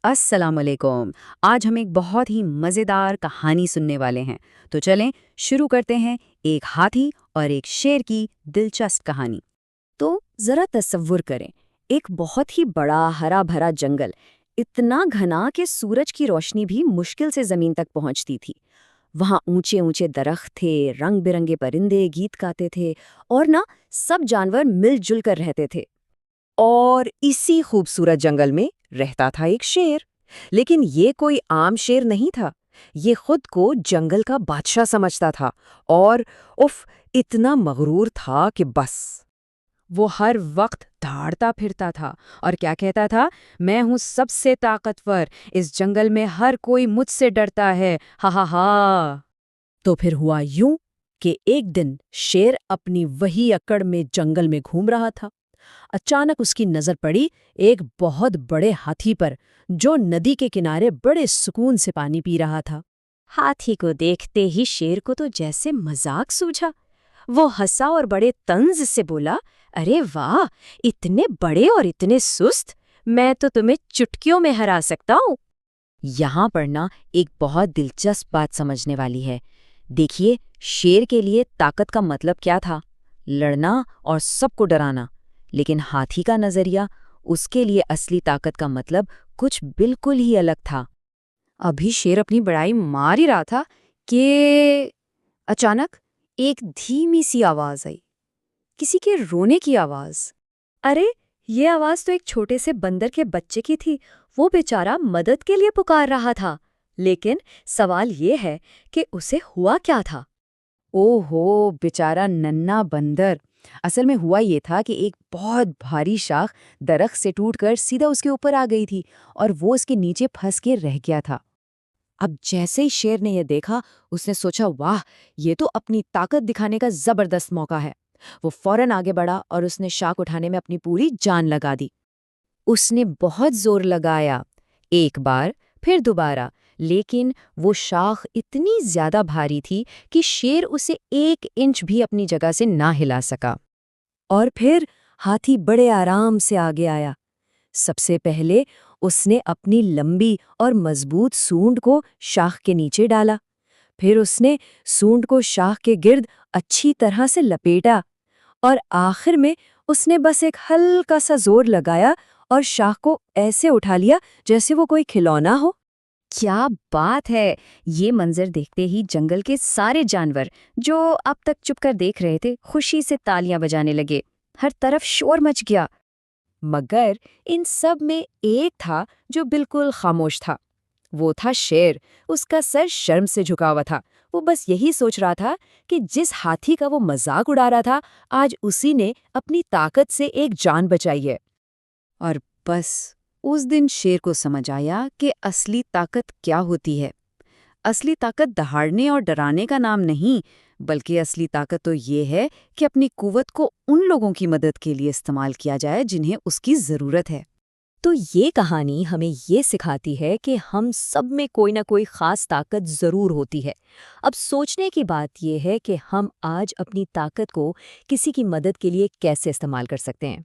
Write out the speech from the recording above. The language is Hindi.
अस्सलाम वालेकुम। आज हम एक बहुत ही मज़ेदार कहानी सुनने वाले हैं। तो चलें शुरू करते हैं एक हाथी और एक शेर की दिलचस्प कहानी। तो जरा तसव्वुर करें, एक बहुत ही बड़ा हरा भरा जंगल, इतना घना कि सूरज की रोशनी भी मुश्किल से जमीन तक पहुंचती थी। वहां ऊंचे ऊंचे दरख्त थे, रंग बिरंगे परिंदे गीत गाते थे और ना सब जानवर मिलजुल कर रहते थे। और इसी खूबसूरत जंगल में रहता था एक शेर। लेकिन ये कोई आम शेर नहीं था। ये खुद को जंगल का बादशाह समझता था और उफ, इतना मगरूर था कि बस। वो हर वक्त दहाड़ता फिरता था और क्या कहता था, मैं हूँ सबसे ताकतवर, इस जंगल में हर कोई मुझसे डरता है, हा हा हा। तो फिर हुआ यूं कि एक दिन शेर अपनी वही अकड़ में जंगल में घूम रहा था। अचानक उसकी नजर पड़ी एक बहुत बड़े हाथी पर, जो नदी के किनारे बड़े सुकून से पानी पी रहा था। हाथी को देखते ही शेर को तो जैसे मजाक सूझा। वो हंसा और बड़े तंज से बोला, अरे वाह, इतने बड़े और इतने सुस्त, मैं तो तुम्हें चुटकियों में हरा सकता हूँ। यहाँ पर ना एक बहुत दिलचस्प बात समझने वाली है। देखिए, शेर के लिए ताकत का मतलब क्या था? लड़ना और सबको डराना। लेकिन हाथी का नजरिया, उसके लिए असली ताकत का मतलब कुछ बिल्कुल ही अलग था। अभी शेर अपनी बड़ाई मार ही रहा था कि अचानक एक धीमी सी आवाज़ आई, किसी के रोने की आवाज़। अरे, ये आवाज तो एक छोटे से बंदर के बच्चे की थी। वो बेचारा मदद के लिए पुकार रहा था। लेकिन सवाल ये है कि उसे हुआ क्या था? ओहो, बेचारा नन्हा बंदर। असल में हुआ ये था कि एक बहुत भारी शाख दरख्त से टूटकर सीधा उसके ऊपर आ गई थी और वो उसके नीचे फंस के रह गया था। अब जैसे ही शेर ने यह देखा, उसने सोचा, वाह, ये तो अपनी ताकत दिखाने का जबरदस्त मौका है। वो फौरन आगे बढ़ा और उसने शाख उठाने में अपनी पूरी जान लगा दी। उसने बहुत जोर लगाया, एक बार, फिर दोबारा, लेकिन वो शाख इतनी ज्यादा भारी थी कि शेर उसे 1 इंच भी अपनी जगह से ना हिला सका। और फिर हाथी बड़े आराम से आगे आया। सबसे पहले उसने अपनी लंबी और मजबूत सूंड को शाख के नीचे डाला। फिर उसने सूंड को शाख के गिर्द अच्छी तरह से लपेटा और आखिर में उसने बस एक हल्का सा जोर लगाया और शाख को ऐसे उठा लिया जैसे वो कोई खिलौना हो। क्या बात है! ये मंजर देखते ही जंगल के सारे जानवर, जो अब तक चुपकर देख रहे थे, खुशी से तालियां बजाने लगे। हर तरफ शोर मच गया। मगर इन सब में एक था जो बिल्कुल खामोश था। वो था शेर। उसका सर शर्म से झुका हुआ था। वो बस यही सोच रहा था कि जिस हाथी का वो मजाक उड़ा रहा था, आज उसी ने अपनी ताकत से एक जान बचाई है। और बस उस दिन शेर को समझ आया कि असली ताकत क्या होती है। असली ताकत दहाड़ने और डराने का नाम नहीं, बल्कि असली ताकत तो ये है कि अपनी कुव्वत को उन लोगों की मदद के लिए इस्तेमाल किया जाए जिन्हें उसकी ज़रूरत है। तो ये कहानी हमें ये सिखाती है कि हम सब में कोई ना कोई खास ताकत जरूर होती है। अब सोचने की बात यह है कि हम आज अपनी ताकत को किसी की मदद के लिए कैसे इस्तेमाल कर सकते हैं।